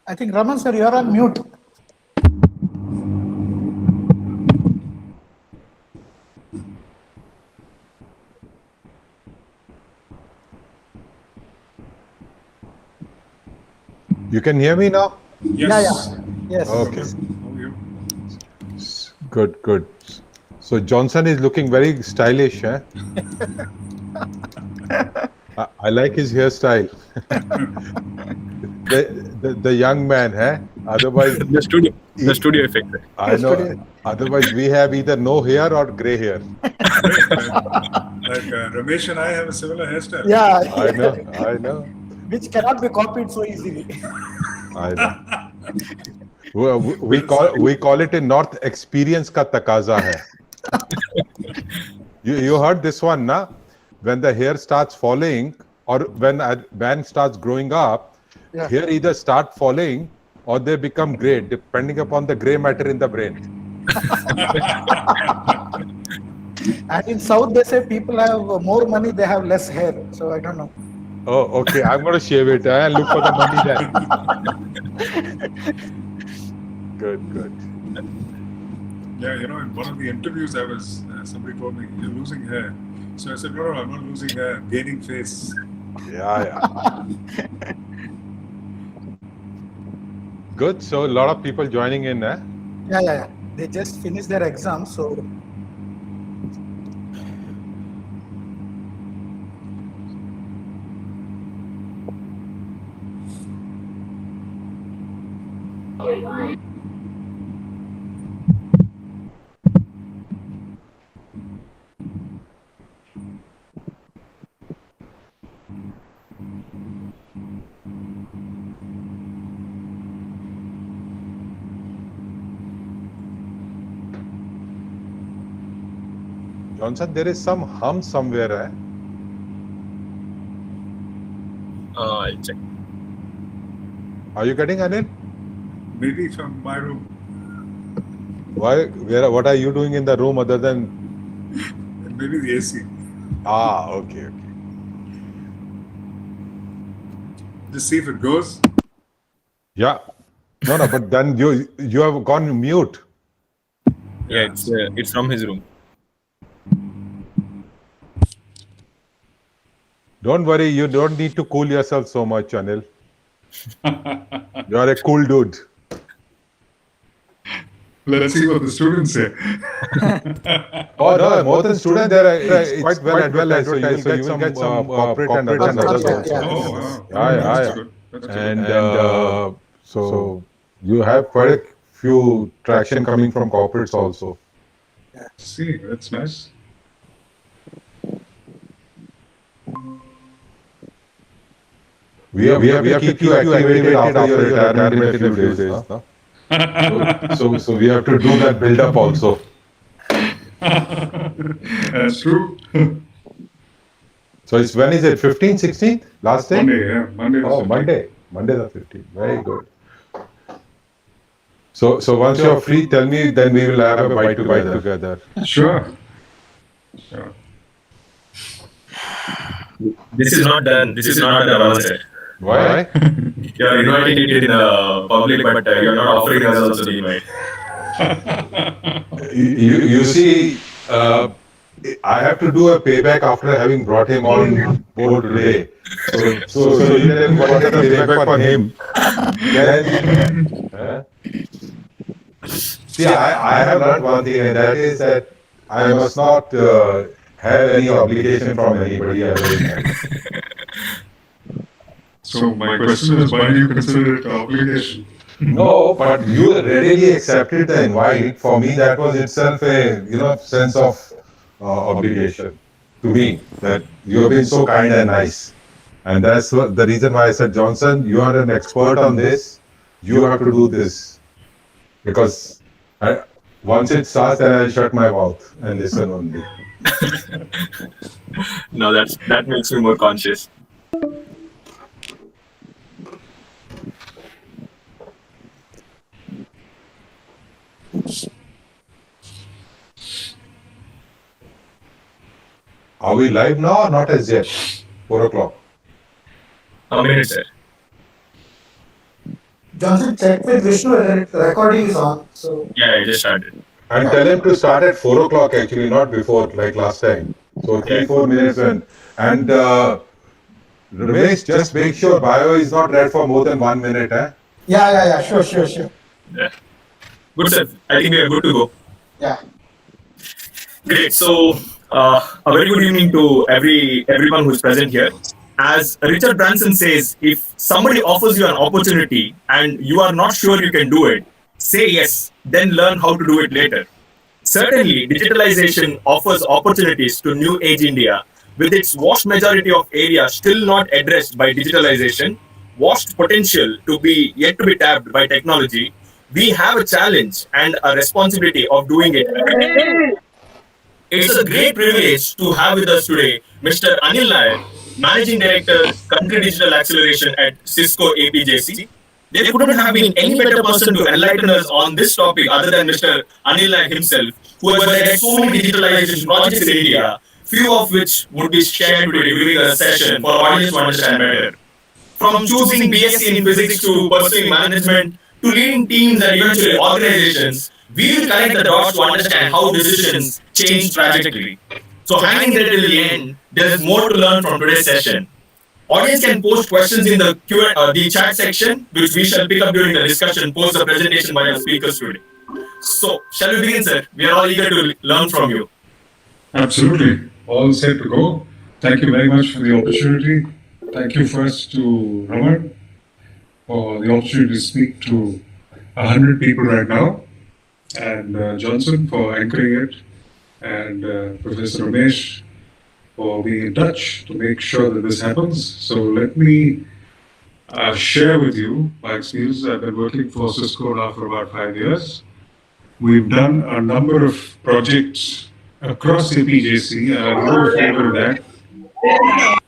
I think Raman sir, you're on mute. You can hear me now? Yes. Yes. Okay. How are you? Good, good. So Johnson is looking very stylish, eh? I like his hairstyle. the young man, eh? Otherwise, The studio effect. I know. Otherwise, we have either no hair or gray hair. Like Ramesh and I have a similar hairstyle. Yeah. I know. Which cannot be copied so easily. I know. We call it in North experience ka takaza hai. You heard this one, na? When the hair starts falling or when a man starts growing up, hair either start falling or they become gray, depending upon the gray matter in the brain. And in South, they say people have more money, they have less hair. So I don't know. Oh, okay. I'm going to shave it and look for the money then. Good. Yeah, in one of the interviews, somebody told me, you're losing hair. So I said, no, I'm not losing hair, I'm gaining face. Yeah. Good. So a lot of people joining in, eh? Yeah. They just finished their exams, so. Johnson, there is some hum somewhere, eh? I'll check. Are you getting Anil? Maybe from my room. Why? What are you doing in the room other than? And maybe the AC. Okay. Just see if it goes. Yeah. No, but then you have gone mute. Yeah, it's from his room. Don't worry, you don't need to cool yourself so much, Anil. You are a cool dude. Let's see what the students say. Oh no, more than students, it's quite well advertised. So you will get some corporate and others also. Oh, wow. Yeah. That's good. And so you have quite a few traction coming from corporates also. See, that's nice. We have to keep you activated after your retirement in a few days. No? So we have to do that build up also. That's true. So when is it? 15th, 16th? Last day? Monday, yeah. Monday. Oh, Monday. Monday the 15th. Very good. So once you're free, tell me, then we will have a bite together. Sure. This is not done. This is not done, Raman sir. Why? You are inviting it in public, but you are not offering us also the invite. You see, I have to do a payback after having brought him on board today. So you tell me what is the payback for him? Then, see, I have learned one thing, and that is that I must not have any obligation from anybody ever in life. So my question is, why do you consider it an obligation? No, but you readily accepted the invite. For me, that was itself a sense of obligation to me, that you have been so kind and nice. And that's the reason why I said, Johnson, you are an expert on this. You have to do this. Because once it starts, then I'll shut my mouth and listen only. No, that makes me more conscious. Are we live now or not as yet? 4 o'clock. A minute, sir. Johnson, check with Vishnu whether the recording is on. So, Yeah, I just started. And tell him to start at 4 o'clock actually, not before like last time. So Yeah. 3-4 minutes and Ramesh, just make sure bio is not read for more than 1 minute, eh? yeah, sure. Yeah. Good, sir. I think we are good to go. Yeah. Great. So, a very good evening to everyone who's present here. As Richard Branson says, if somebody offers you an opportunity and you are not sure you can do it, say yes, then learn how to do it later. Certainly, digitalization offers opportunities to New Age India, with its vast majority of areas still not addressed by digitalization, vast potential to be yet to be tapped by technology. We have a challenge and a responsibility of doing it. It's a great privilege to have with us today Mr. Anil Nair, Managing Director, Country Digital Acceleration at Cisco APJC. There couldn't have been any better person to enlighten us on this topic other than Mr. Anil Nair himself, who has led so many digitalization projects in India, few of which would be shared today during a session for audience to understand better. From choosing BSc in physics to pursuing management to leading teams and eventually organizations, we will connect the dots to understand how decisions change trajectory. So, hanging there till the end, there is more to learn from today's session. Audience can post questions in the chat section, which we shall pick up during the discussion post the presentation by our speakers today. So, shall we begin, sir? We are all eager to learn from you. Absolutely. All set to go. Thank you very much for the opportunity. Thank you first to Raman for the opportunity to speak to 100 people right now, and Johnson for anchoring it, and Professor Ramesh for being in touch to make sure that this happens. So let me share with you my experience. I've been working for Cisco now for about 5 years. We've done a number of projects across APJC, and I'll go further with that.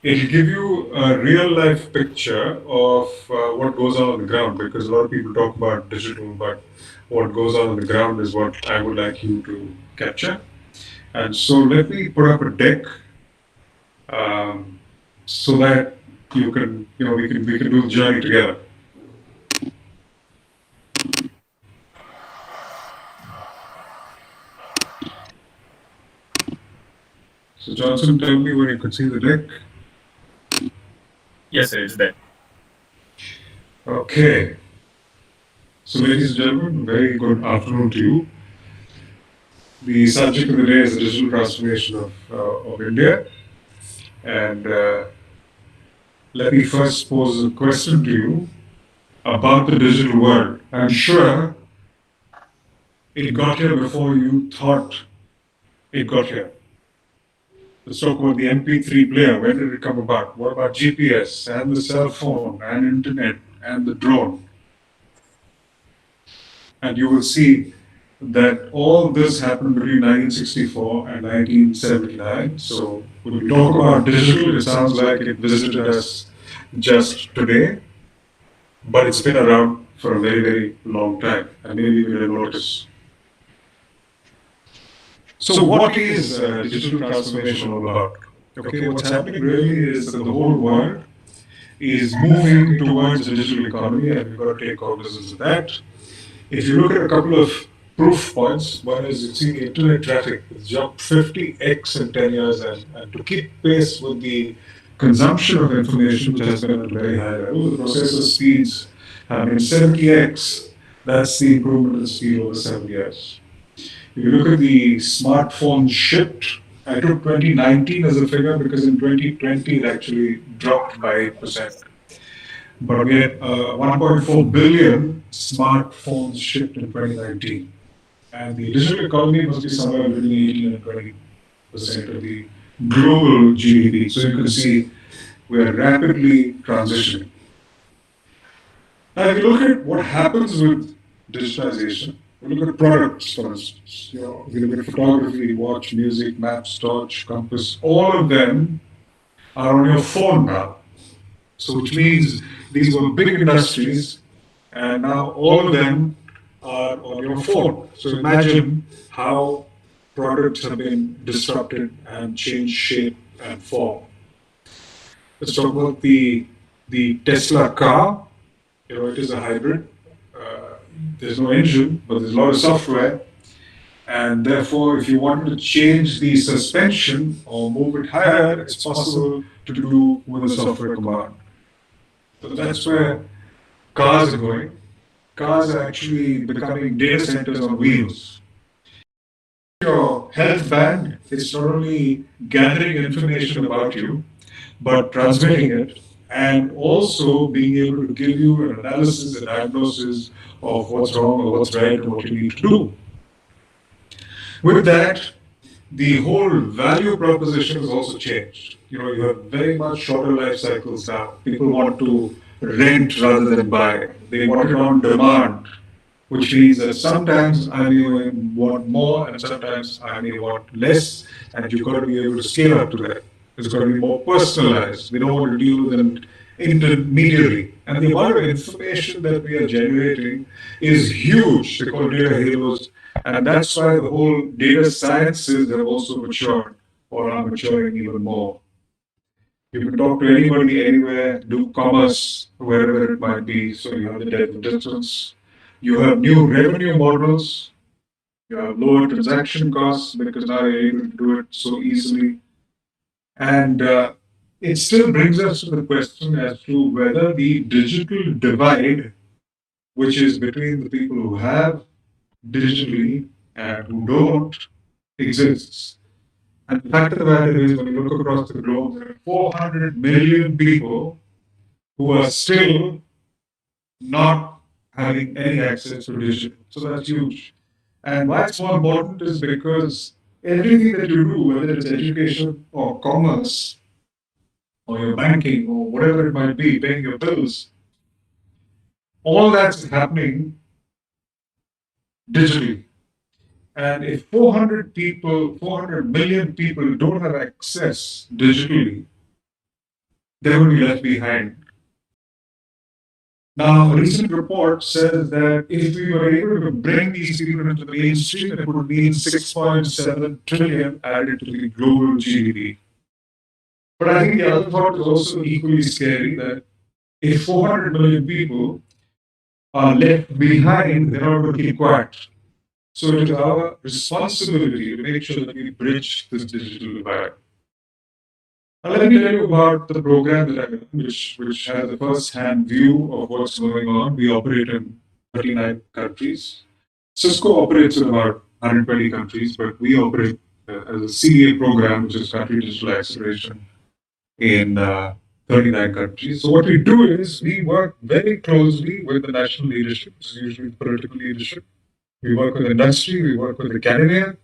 It'll give you a real life picture of what goes on the ground, because a lot of people talk about digital, but what goes on the ground is what I would like you to capture. And so let me put up a deck so that we can do the journey together. So Johnson, tell me when you can see the deck. Yes, sir, it's there. Okay. So ladies and gentlemen, very good afternoon to you. The subject of the day is the digital transformation of India. And let me first pose a question to you about the digital world. I'm sure it got here before you thought it got here. Let's talk about the MP3 player. When did it come about? What about GPS and the cell phone and internet and the drone? And you will see that all this happened between 1964 and 1979. So when we talk about digital, it sounds like it visited us just today, but it's been around for a very, very long time, and maybe we didn't notice. So what is digital transformation all about? Okay, what's happening really is that the whole world is moving towards a digital economy, and we've got to take cognizance of that. If you look at a couple of proof points, one is you see the internet traffic. It's jumped 50x in 10 years, and to keep pace with the consumption of information, which has been at a very high level, the processor speeds have been 70x. That's the improvement in speed over 7 years. If you look at the smartphone shipped, I took 2019 as a figure because in 2020 it actually dropped by 8%. But we had 1.4 billion smartphones shipped in 2019. And the digital economy must be somewhere between 18 and 20% of the global GDP. So you can see we are rapidly transitioning. Now, if you look at what happens with digitalization, we look at products, for instance. If you look at photography, watch, music, maps, torch, compass, all of them are on your phone now. So which means these were big industries, and now all of them are on your phone. So imagine how products have been disrupted and changed shape and form. Let's talk about the Tesla car. It is a hybrid. Uh, there's no engine, but there's a lot of software. And therefore, if you wanted to change the suspension or move it higher, it's possible to do with a software command. So that's where cars are going. Cars are actually becoming data centers on wheels. Your health band is not only gathering information about you, but transmitting it and also being able to give you an analysis and diagnosis of what's wrong or what's right and what you need to do. With that, the whole value proposition has also changed. You have very much shorter life cycles now. People want to rent rather than buy. They want it on demand, which means that sometimes I may want more and sometimes I may want less, and you've got to be able to scale up to that. It's got to be more personalized. We don't want to deal with an intermediary. And the amount of information that we are generating is huge. They call data halos. And that's why the whole data sciences have also matured or are maturing even more. You can talk to anybody, anywhere, do commerce, wherever it might be. So you have the depth of distance. You have new revenue models. You have lower transaction costs because now you're able to do it so easily. And it still brings us to the question as to whether the digital divide, which is between the people who have digitally and who don't, exists. And the fact of the matter is, when you look across the globe, there are 400 million people who are still not having any access to digital. So that's huge. And why it's more important is because everything that you do, whether it's education or commerce or your banking or whatever it might be, paying your bills, all that's happening digitally. And if 400 million people don't have access digitally, they will be left behind. Now, a recent report says that if we were able to bring these people into the mainstream, it would mean 6.7 trillion added to the global GDP. But I think the other thought is also equally scary that if 400 million people are left behind, they're not going to keep quiet. So it is our responsibility to make sure that we bridge this digital divide. Now, let me tell you about the program that I run, which has a first-hand view of what's going on. We operate in 39 countries. Cisco operates in about 120 countries, but we operate as a CDA program, which is Country Digital Acceleration, in 39 countries. So what we do is we work very closely with the national leadership, which is usually the political leadership. We work with industry, we work with academia,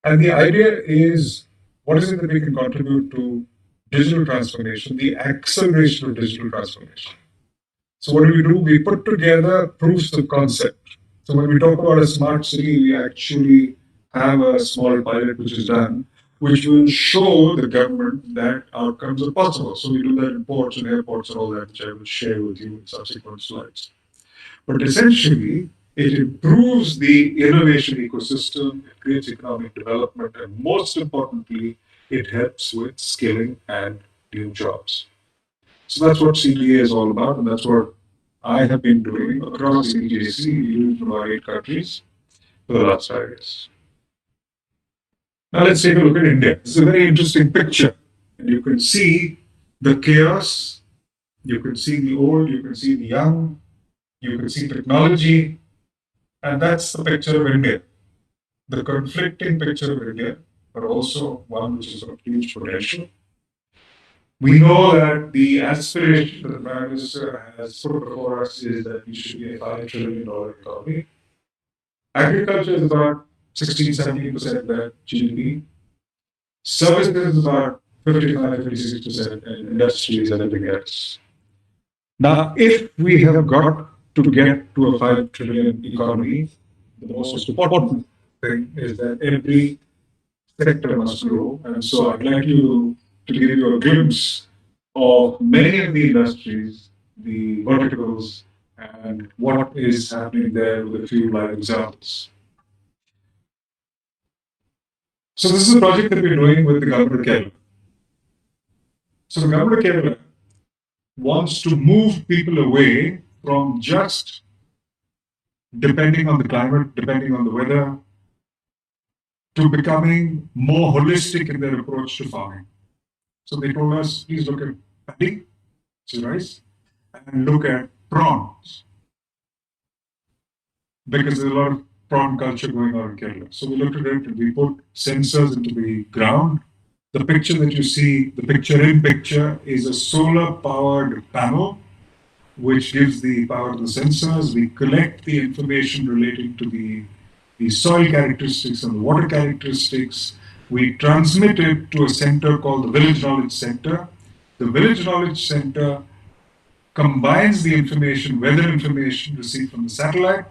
and the idea is what is it that we can contribute to digital transformation, the acceleration of digital transformation. So what do? We put together proofs of concept. So when we talk about a smart city, we actually have a small pilot which is done, which will show the government that outcomes are possible. So we do that in ports and airports and all that, which I will share with you in subsequent slides. But essentially, it improves the innovation ecosystem, it creates economic development, and most importantly, it helps with skilling and new jobs. So that's what CDA is all about, and that's what I have been doing across the EJC in about 8 countries for the last 5 years. Now let's take a look at India. This is a very interesting picture. And you can see the chaos, you can see the old, you can see the young, you can see technology, and that's the picture of India. The conflicting picture of India, but also one which is of huge potential. We know that the aspiration that the Prime Minister has put before us is that we should be a $5 trillion economy. Agriculture is about 16-17% of that GDP. Services is about 55-56%, and industry is everything else. Now, if we have got to get to a 5 trillion economy, the most important thing is that every sector must grow. And so I'd like to give you a glimpse of many of the industries, the verticals, and what is happening there with a few live examples. So this is a project that we're doing with the government of Kerala. So the government of Kerala wants to move people away from just depending on the climate, depending on the weather, to becoming more holistic in their approach to farming. So they told us, please look at paddy, which is rice, and look at prawns, because there's a lot of prawn culture going on in Kerala. So we looked at it and we put sensors into the ground. The picture that you see, the picture in picture, is a solar powered panel which gives the power to the sensors. We collect the information relating to the soil characteristics and the water characteristics. We transmit it to a center called the Village Knowledge Center. The Village Knowledge Center combines the information, weather information received from the satellite,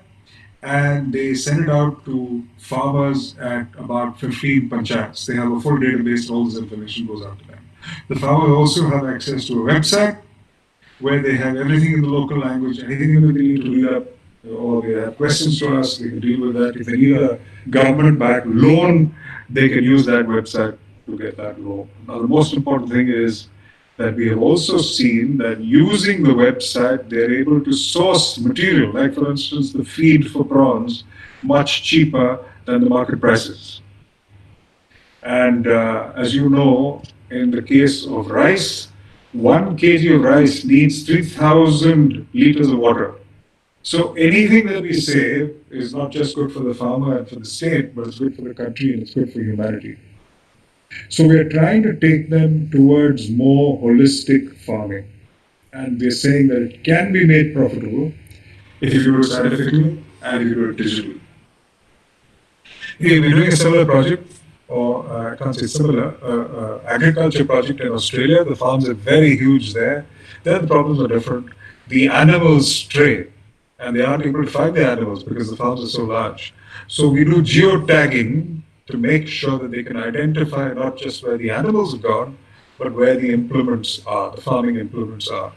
and they send it out to farmers at about 15 panchayats. They have a full database, all this information goes out to them. The farmers also have access to a website where they have everything in the local language, anything that they need to read up, or they have questions to ask, they can deal with that. If they need a government-backed loan, they can use that website to get that loan. Now, the most important thing is that we have also seen that using the website, they're able to source material, like for instance, the feed for prawns, much cheaper than the market prices. And as you know, in the case of rice, 1 kg of rice needs 3,000 liters of water. So anything that we save is not just good for the farmer and for the state, but it's good for the country and it's good for humanity. So we are trying to take them towards more holistic farming. And we're saying that it can be made profitable if you do it scientifically and if you do it digitally. Hey, we're doing a similar project, or I can't say similar, agriculture project in Australia. The farms are very huge there. There the problems are different. The animals stray and they aren't able to find the animals because the farms are so large. So we do geotagging to make sure that they can identify not just where the animals have gone, but where the implements are, the farming implements are.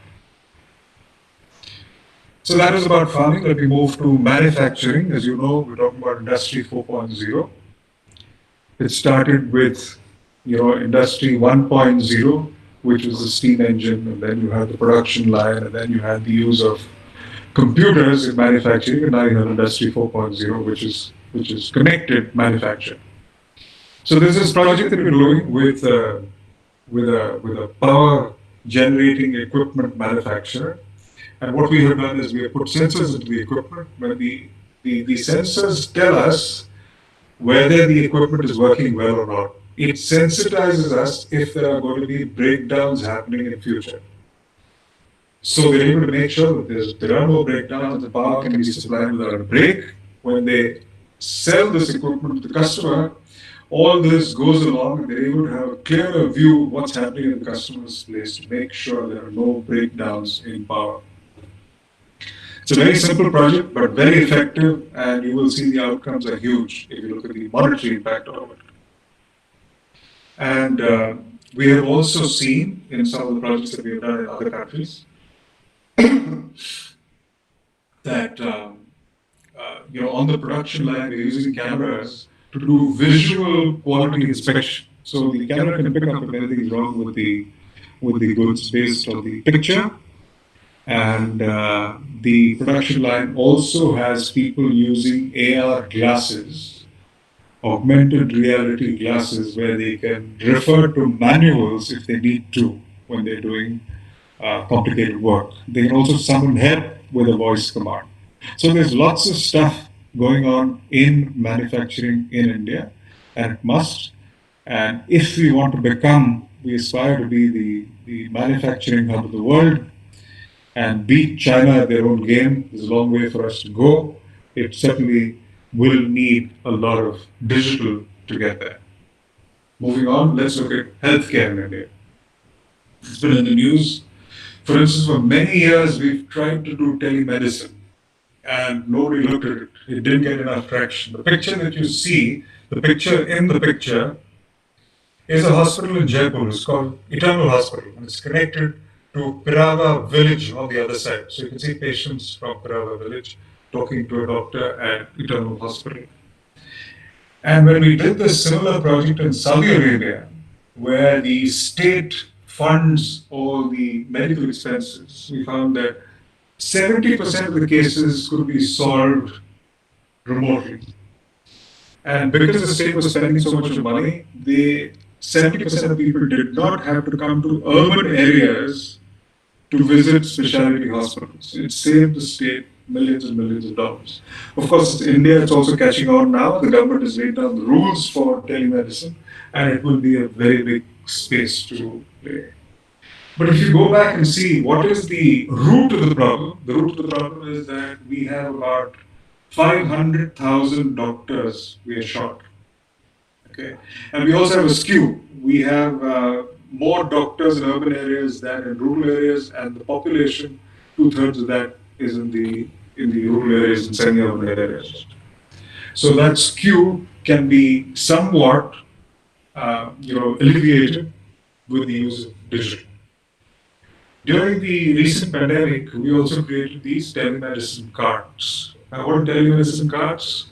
So that is about farming. Let me move to manufacturing. As you know, we're talking about Industry 4.0. It started with, Industry 1.0, which was the steam engine, and then you had the production line, and then you had the use of computers in manufacturing, and now you have Industry 4.0, which is connected manufacturing. So there's this project that we're doing with a power generating equipment manufacturer. And what we have done is we have put sensors into the equipment. When the sensors tell us whether the equipment is working well or not, it sensitizes us if there are going to be breakdowns happening in the future. So we're able to make sure that there are no breakdowns, the power can be supplied without a break. When they sell this equipment to the customer, all this goes along and they're able to have a clearer view of what's happening in the customer's place to make sure there are no breakdowns in power. It's a very simple project, but very effective, and you will see the outcomes are huge if you look at the monetary impact of it. And we have also seen in some of the projects that we have done in other countries that on the production line we're using cameras to do visual quality inspection. So the camera can pick up if anything is wrong with the goods based on the picture. And the production line also has people using AR glasses, augmented reality glasses, where they can refer to manuals if they need to when they're doing complicated work. They can also summon help with a voice command. So there's lots of stuff going on in manufacturing in India, and it must. And if we want to we aspire to be the manufacturing hub of the world and beat China at their own game. There's a long way for us to go. It certainly will need a lot of digital to get there. Moving on, let's look at healthcare in India. It's been in the news. For instance, for many years, we've tried to do telemedicine, and nobody looked at it. It didn't get enough traction. The picture that you see, the picture in the picture, is a hospital in Jaipur. It's called Eternal Hospital, and it's connected to Pirava village on the other side. So you can see patients from Pirava village talking to a doctor at Eternal Hospital. And when we did this similar project in Saudi Arabia, where the state funds all the medical expenses, we found that 70% of the cases could be solved remotely. And because the state was spending so much of money, 70% of people did not have to come to urban areas to visit specialty hospitals. It saved the state millions and millions of dollars. Of course, it's India, it's also catching on now. The government has laid down the rules for telemedicine, and it will be a very big space to play. But if you go back and see what is the root of the problem, the root of the problem is that we have about 500,000 doctors we are short. Okay, and we also have a skew. We have more doctors in urban areas than in rural areas, and the population, 2/3 of that is in the rural areas and semi-urban areas. So that skew can be somewhat, alleviated with the use of digital. During the recent pandemic, we also created these telemedicine cards. Now, what are telemedicine cards?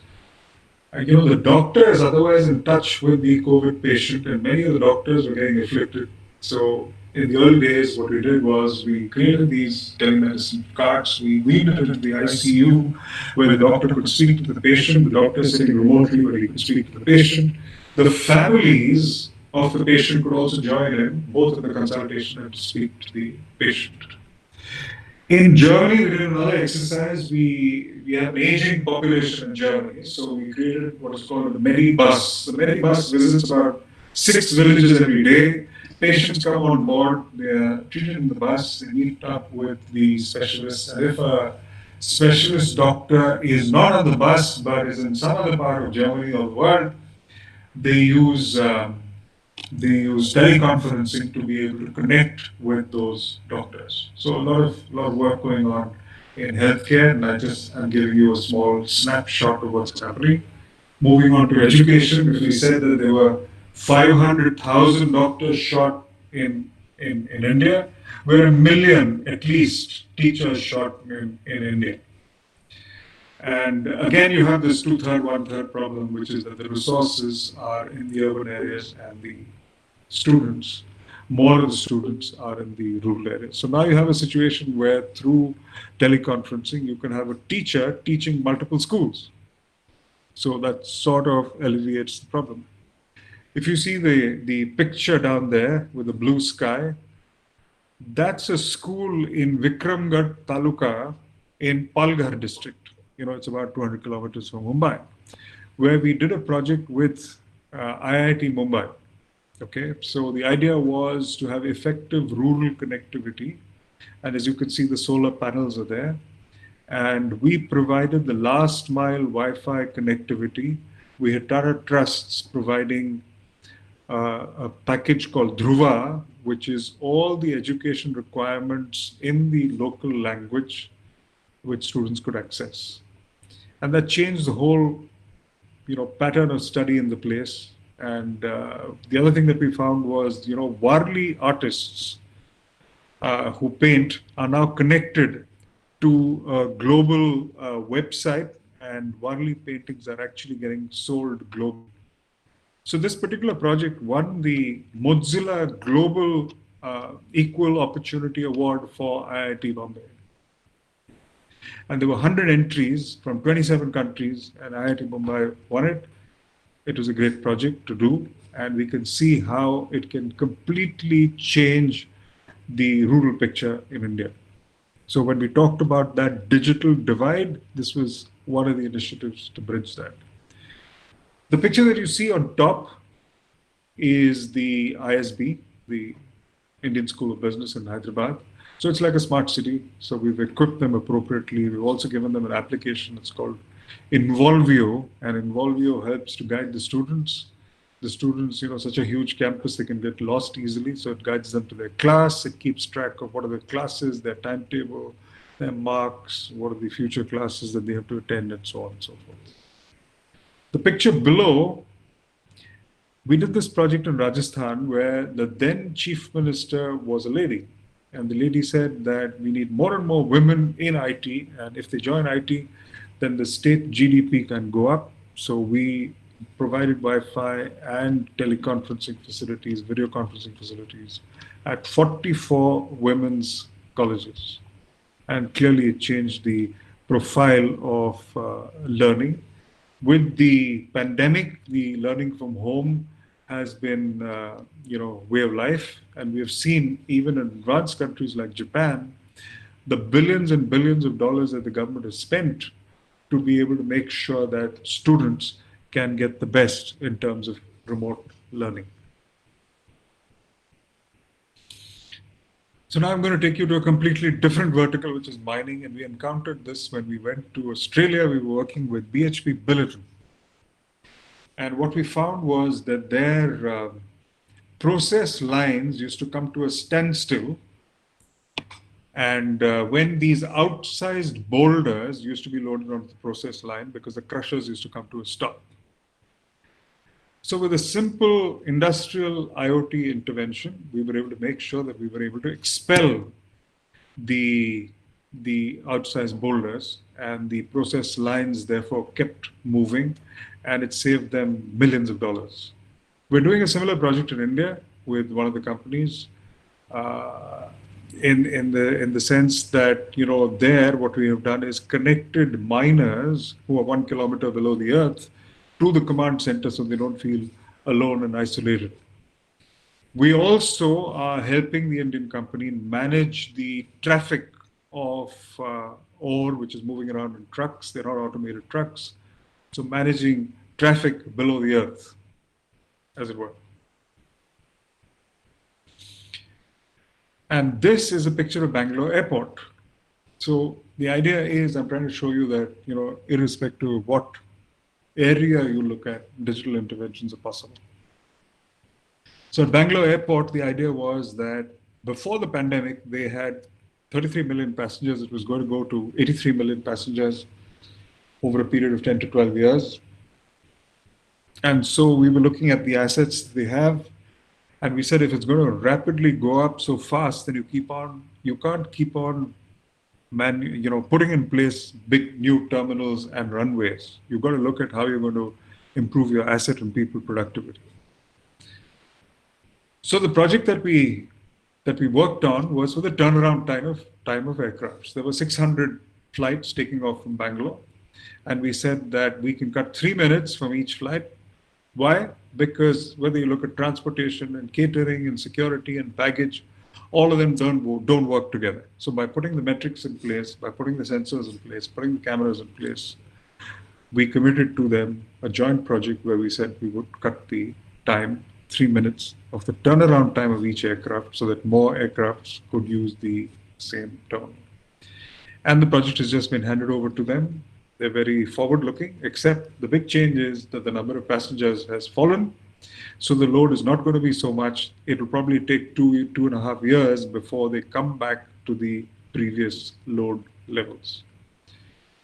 The doctor is otherwise in touch with the COVID patient, and many of the doctors were getting afflicted. So, in the early days, what we did was we created these telemedicine cards. We weaved it into the ICU, where the doctor could speak to the patient, the doctor sitting remotely, where he could speak to the patient. The families of the patient could also join in, both in the consultation and to speak to the patient. In Germany, we did another exercise. We have an aging population in Germany, so we created what is called a Medibus. The Medibus visits about 6 villages every day. Patients come on board, they are treated in the bus, they meet up with the specialists. And if a specialist doctor is not on the bus but is in some other part of Germany or the world, they use teleconferencing to be able to connect with those doctors. So a lot of work going on in healthcare, and I'm giving you a small snapshot of what's happening. Moving on to education, if we said that there were 500,000 doctors short in India, we're 1 million at least teachers short in India. And again, you have this 2/3, 1/3 problem, which is that the resources are in the urban areas and the students, more of the students are in the rural areas. So now you have a situation where through teleconferencing, you can have a teacher teaching multiple schools. So that sort of alleviates the problem. If you see the picture down there with the blue sky, that's a school in Vikramgarh Taluka in Palghar district. It's about 200 kilometers from Mumbai, where we did a project with IIT Mumbai. Okay, so the idea was to have effective rural connectivity. And as you can see, the solar panels are there. And we provided the last mile Wi-Fi connectivity. We had Tata Trusts providing a package called Dhruva, which is all the education requirements in the local language which students could access. And that changed the whole pattern of study in the place. And the other thing that we found was, Warli artists who paint are now connected to a global website, and Warli paintings are actually getting sold globally. So this particular project won the Mozilla Global Equal Opportunity Award for IIT Bombay. And there were 100 entries from 27 countries, and IIT Bombay won it. It was a great project to do, and we can see how it can completely change the rural picture in India. So when we talked about that digital divide, this was one of the initiatives to bridge that. The picture that you see on top is the ISB, the Indian School of Business in Hyderabad. So it's like a smart city. So we've equipped them appropriately. We've also given them an application. It's called Involvio, and Involvio helps to guide the students. The students, such a huge campus, they can get lost easily. So it guides them to their class. It keeps track of what are the classes, their timetable, their marks, what are the future classes that they have to attend, and so on and so forth. The picture below, we did this project in Rajasthan where the then chief minister was a lady. And the lady said that we need more and more women in IT. And if they join IT, then the state GDP can go up. So we provided Wi-Fi and teleconferencing facilities, video conferencing facilities at 44 women's colleges. and clearly it changed the profile of learning. With the pandemic, the learning from home has been, way of life, and we have seen even in advanced countries like Japan, the billions and billions of dollars that the government has spent to be able to make sure that students can get the best in terms of remote learning. So now I'm going to take you to a completely different vertical, which is mining. And we encountered this when we went to Australia. We were working with BHP Billiton. And what we found was that their process lines used to come to a standstill. And when these outsized boulders used to be loaded onto the process line because the crushers used to come to a stop. So with a simple industrial IoT intervention, we were able to make sure that we were able to expel the outsized boulders, and the process lines therefore kept moving, and it saved them millions of dollars. We're doing a similar project in India with one of the companies, in the sense that there what we have done is connected miners who are 1 kilometer below the earth to the command center so they don't feel alone and isolated. We also are helping the Indian company manage the traffic of ore which is moving around in trucks. They're not automated trucks. So managing traffic below the earth, as it were. And this is a picture of Bangalore Airport. So the idea is, I'm trying to show you that, irrespective of what area you look at, digital interventions are possible. So at Bangalore Airport, the idea was that before the pandemic, they had 33 million passengers. It was going to go to 83 million passengers over a period of 10 to 12 years. And so we were looking at the assets they have, and we said if it's going to rapidly go up so fast, then you can't keep on putting in place big new terminals and runways. You've got to look at how you're going to improve your asset and people productivity. So the project that we worked on was for the turnaround time of aircrafts. There were 600 flights taking off from Bangalore, and we said that we can cut 3 minutes from each flight. Why? Because whether you look at transportation and catering and security and baggage, all of them don't work together. So by putting the metrics in place, by putting the sensors in place, putting the cameras in place, we committed to them a joint project where we said we would cut the time, 3 minutes of the turnaround time of each aircraft so that more aircrafts could use the same terminal. And the project has just been handed over to them. They're very forward-looking, except the big change is that the number of passengers has fallen. So the load is not going to be so much. It will probably take 2.5 years before they come back to the previous load levels.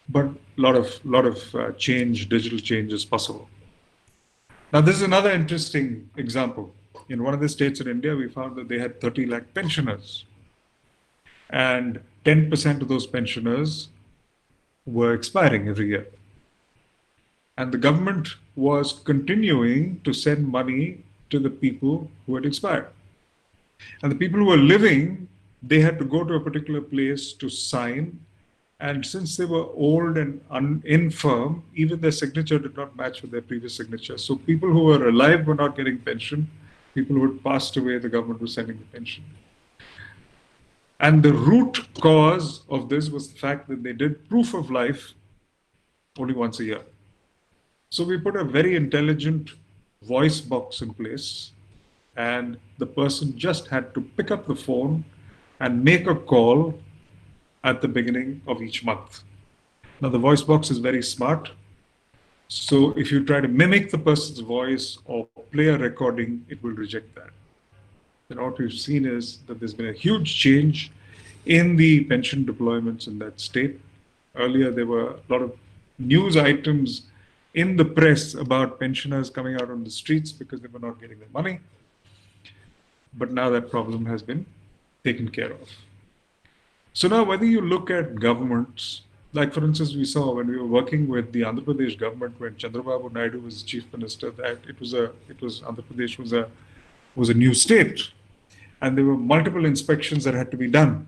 But a lot of change, digital change is possible. Now, this is another interesting example. In one of the states in India, we found that they had 30 lakh pensioners. And 10% of those pensioners were expiring every year. And the government was continuing to send money to the people who had expired. And the people who were living, they had to go to a particular place to sign. And since they were old and infirm, even their signature did not match with their previous signature. So people who were alive were not getting pension. People who had passed away, the government was sending the pension. And the root cause of this was the fact that they did proof of life only once a year. So we put a very intelligent voice box in place, and the person just had to pick up the phone and make a call at the beginning of each month. Now the voice box is very smart. So if you try to mimic the person's voice or play a recording, it will reject that. And what we've seen is that there's been a huge change in the pension deployments in that state. Earlier, there were a lot of news items in the press about pensioners coming out on the streets because they were not getting their money. But now that problem has been taken care of. So now whether you look at governments, like for instance, we saw when we were working with the Andhra Pradesh government when Chandrababu Naidu was chief minister, that Andhra Pradesh was a new state. And there were multiple inspections that had to be done.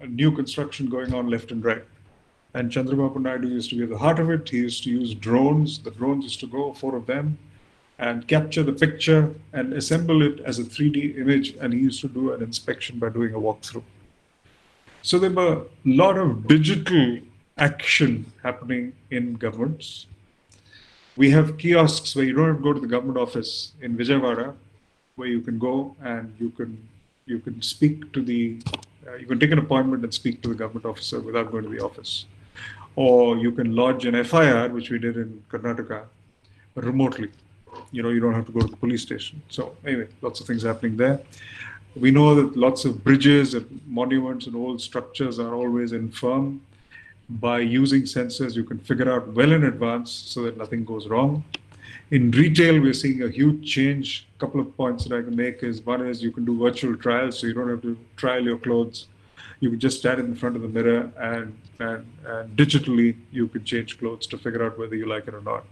new construction going on left and right. And Chandrababu Naidu used to be at the heart of it. He used to use drones. The drones used to go, 4 of them, and capture the picture and assemble it as a 3D image. And he used to do an inspection by doing a walkthrough. So there were a lot of digital action happening in governments. We have kiosks where you don't have to go to the government office in Vijayawada, where you can go and you can speak to you can take an appointment and speak to the government officer without going to the office. Or you can lodge an FIR, which we did in Karnataka, remotely. You don't have to go to the police station. So anyway, lots of things happening there. We know that lots of bridges and monuments and old structures are always infirm. By using sensors, you can figure out well in advance so that nothing goes wrong. In retail, we're seeing a huge change. A couple of points that I can make is, one is you can do virtual trials, so you don't have to trial your clothes. You can just stand in front of the mirror and digitally you can change clothes to figure out whether you like it or not.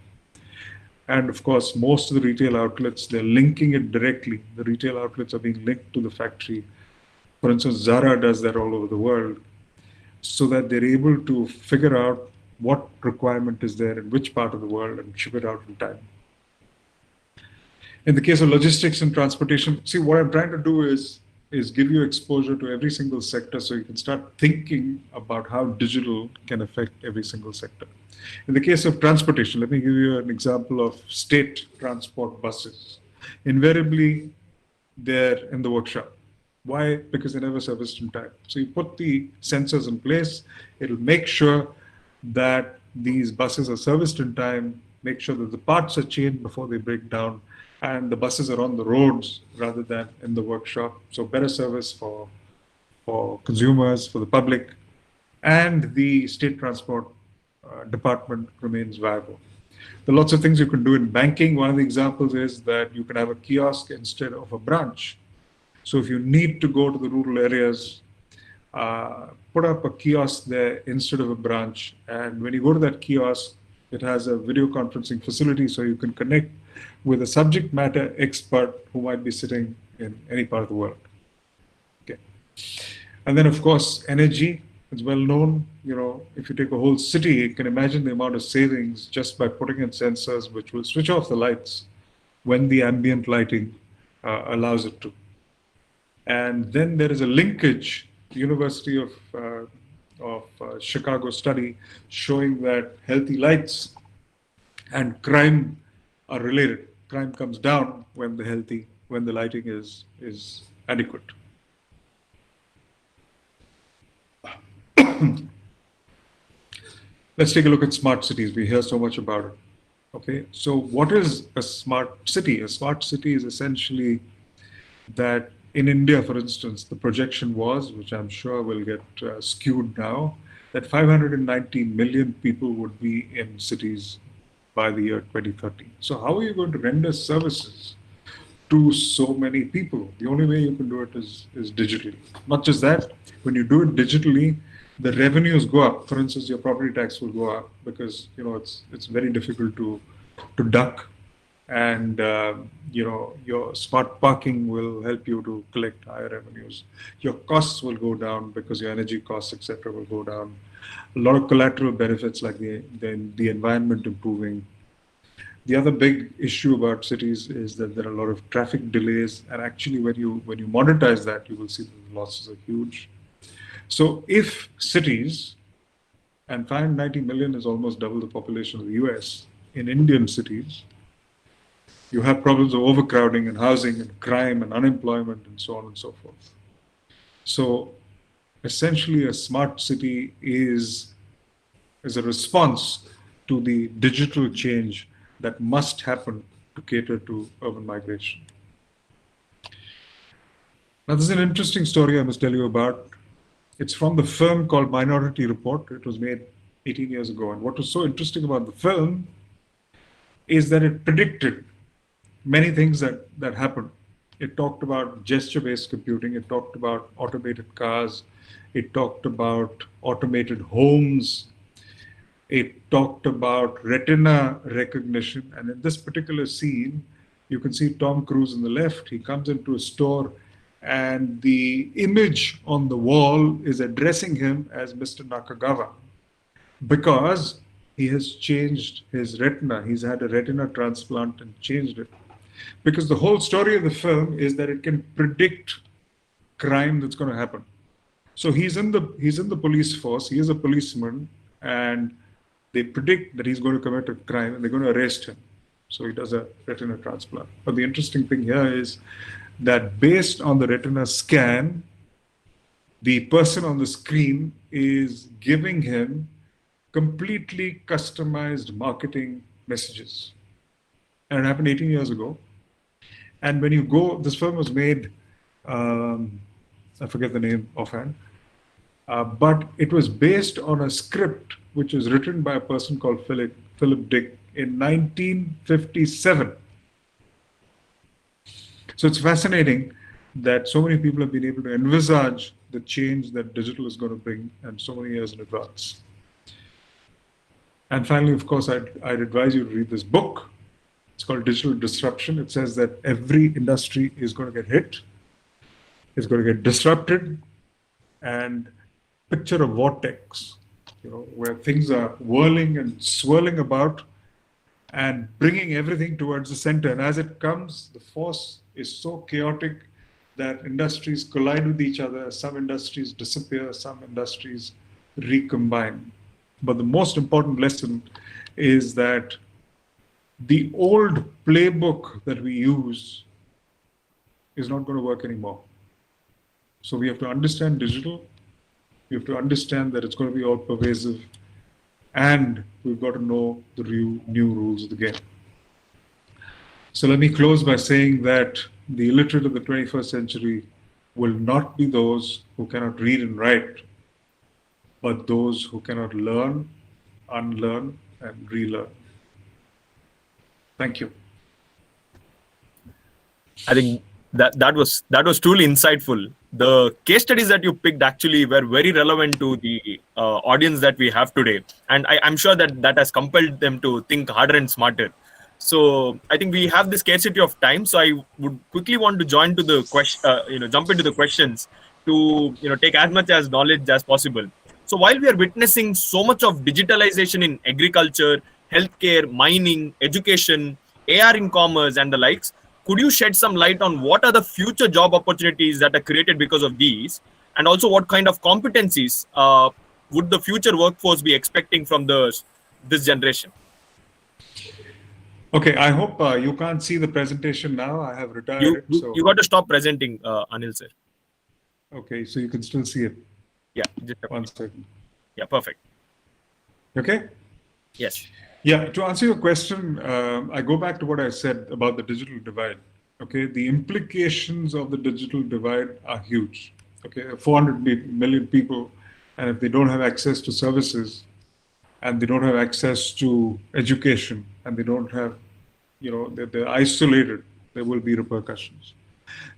And of course, most of the retail outlets, they're linking it directly. The retail outlets are being linked to the factory. For instance, Zara does that all over the world, so that they're able to figure out what requirement is there in which part of the world and ship it out in time. In the case of logistics and transportation, see, what I'm trying to do is give you exposure to every single sector so you can start thinking about how digital can affect every single sector. In the case of transportation, let me give you an example of state transport buses. Invariably, they're in the workshop. Why? Because they're never serviced in time. So you put the sensors in place, it'll make sure that these buses are serviced in time, make sure that the parts are changed before they break down, and the buses are on the roads rather than in the workshop. So better service for consumers, for the public, and the state transport department remains viable. There are lots of things you can do in banking. One of the examples is that you can have a kiosk instead of a branch. So if you need to go to the rural areas, put up a kiosk there instead of a branch. And when you go to that kiosk, it has a video conferencing facility, so you can connect with a subject matter expert who might be sitting in any part of the world. Okay. And then, of course, energy is well known. If you take a whole city, you can imagine the amount of savings just by putting in sensors which will switch off the lights when the ambient lighting allows it to. And then there is a linkage, University of Chicago study showing that healthy lights and crime are related. Crime comes down when the lighting is adequate. Let's take a look at smart cities. We hear so much about it. Okay, so what is a smart city? A smart city is essentially that in India, for instance, the projection was, which I'm sure will get skewed now, that 590 million people would be in cities by the year 2030. So how are you going to render services to so many people? The only way you can do it is digitally. Not just that, when you do it digitally, the revenues go up. For instance, your property tax will go up because it's very difficult to duck. And your smart parking will help you to collect higher revenues. Your costs will go down because your energy costs, etc., will go down. A lot of collateral benefits like the environment improving. The other big issue about cities is that there are a lot of traffic delays, and actually when you monetize that, you will see that the losses are huge. So if cities, and 590 million is almost double the population of the US, in Indian cities, you have problems of overcrowding and housing and crime and unemployment and so on and so forth. So essentially a smart city is a response to the digital change that must happen to cater to urban migration. Now this is an interesting story I must tell you about. It's from the film called Minority Report. It was made 18 years ago. And what was so interesting about the film is that it predicted many things that happened. It talked about gesture-based computing. It talked about automated cars. It talked about automated homes. It talked about retina recognition. And in this particular scene, you can see Tom Cruise on the left. He comes into a store and the image on the wall is addressing him as Mr. Nakagawa because he has changed his retina. He's had a retina transplant and changed it. Because the whole story of the film is that it can predict crime that's going to happen. So he's in the police force. He is a policeman, and they predict that he's going to commit a crime, and they're going to arrest him. So he does a retina transplant. But the interesting thing here is that based on the retina scan, the person on the screen is giving him completely customized marketing messages. And it happened 18 years ago. And when you go, this film was made, I forget the name offhand, but it was based on a script which was written by a person called Philip Dick in 1957. So it's fascinating that so many people have been able to envisage the change that digital is going to bring, and so many years in advance. And finally, of course, I'd advise you to read this book. It's called Digital Disruption. It says that every industry is going to get hit, is going to get disrupted, and picture a vortex, where things are whirling and swirling about and bringing everything towards the center. And as it comes, the force is so chaotic that industries collide with each other. Some industries disappear, some industries recombine. But the most important lesson is that the old playbook that we use is not going to work anymore. So we have to understand digital. We have to understand that it's going to be all pervasive, and we've got to know the new rules of the game. So let me close by saying that the illiterate of the 21st century will not be those who cannot read and write, but those who cannot learn, unlearn, and relearn. Thank you. I think that was truly insightful. The case studies that you picked actually were very relevant to the audience that we have today, and I'm sure that has compelled them to think harder and smarter. So I think we have this scarcity of time, so I would quickly want to jump into the questions to take as much as knowledge as possible. So while we are witnessing so much of digitalization in agriculture, healthcare, mining, education, AR in commerce, and the likes, could you shed some light on what are the future job opportunities that are created because of these, and also what kind of competencies would the future workforce be expecting from this generation? Okay, I hope you can't see the presentation now. I have retired. You got to stop presenting, Anil sir. Okay, so you can still see it. Yeah, just one second. Yeah, perfect. Okay? Yes. Yeah, to answer your question, I go back to what I said about the digital divide. Okay, the implications of the digital divide are huge. Okay, 400 million people, and if they don't have access to services, and they don't have access to education, and they don't have, they're isolated, there will be repercussions.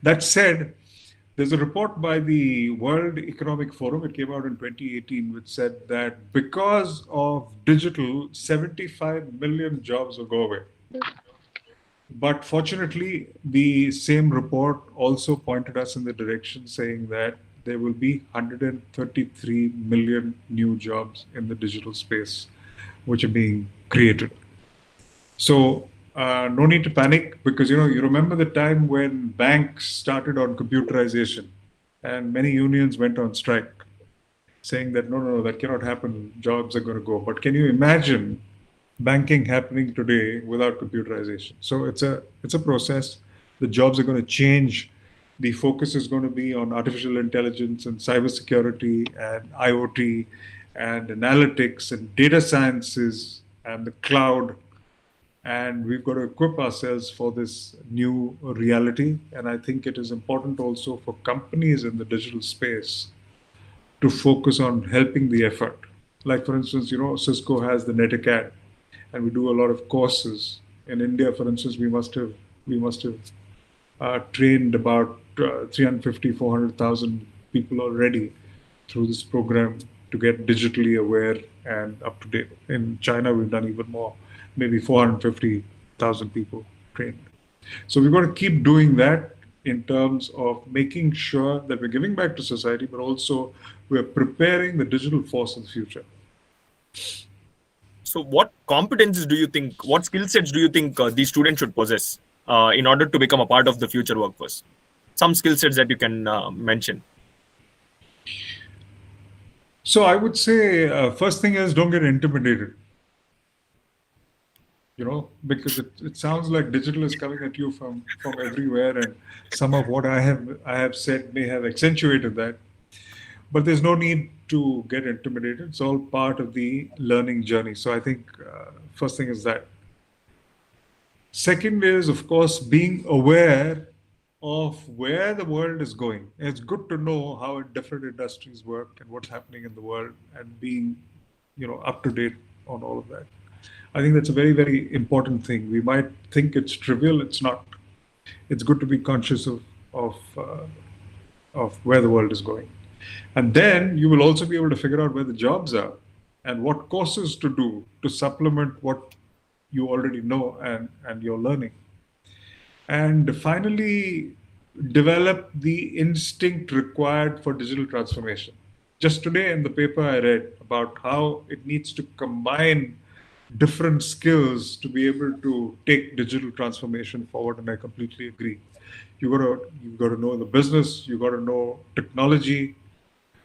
That said, there's a report by the World Economic Forum, it came out in 2018, which said that because of digital, 75 million jobs will go away. But fortunately, the same report also pointed us in the direction saying that there will be 133 million new jobs in the digital space, which are being created. So no need to panic, because you remember the time when banks started on computerization and many unions went on strike saying that no, that cannot happen, jobs are going to go. But can you imagine banking happening today without computerization? So it's a process. The jobs are going to change. The focus is going to be on artificial intelligence and cybersecurity and IoT and analytics and data sciences and the cloud. And we've got to equip ourselves for this new reality. And I think it is important also for companies in the digital space to focus on helping the effort. Like, for instance, Cisco has the NetAcad, and we do a lot of courses. In India, for instance, we must have trained about 350, 400,000 people already through this program to get digitally aware and up to date. In China, we've done even more, maybe 450,000 people trained. So we've got to keep doing that. in terms of making sure that we're giving back to society, but also we're preparing the digital force of the future. So, what competencies do you think, what skill sets do you think these students should possess in order to become a part of the future workforce? Some skill sets that you can mention. So I would say first thing is don't get intimidated. Because it sounds like digital is coming at you from everywhere, and some of what I have said may have accentuated that. But there's no need to get intimidated. It's all part of the learning journey. So I think first thing is that. Second is, of course, being aware of where the world is going. It's good to know how different industries work and what's happening in the world, and being, up to date on all of that. I think that's a very, very important thing. We might think it's trivial. It's not. It's good to be conscious of where the world is going. And then you will also be able to figure out where the jobs are and what courses to do to supplement what you already know and you're learning. And finally, develop the instinct required for digital transformation. Just today in the paper, I read about how it needs to combine different skills to be able to take digital transformation forward, and I completely agree. You got to know the business, you got to know technology,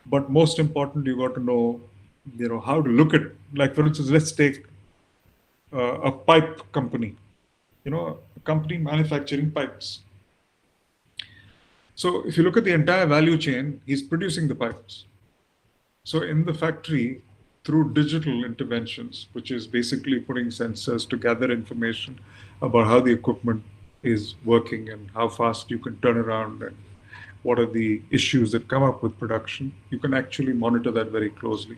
but most important, you got to know, how to look at, like for instance, let's take a pipe company, a company manufacturing pipes. So if you look at the entire value chain, he's producing the pipes. So in the factory, through digital interventions, which is basically putting sensors to gather information about how the equipment is working and how fast you can turn around and what are the issues that come up with production, you can actually monitor that very closely.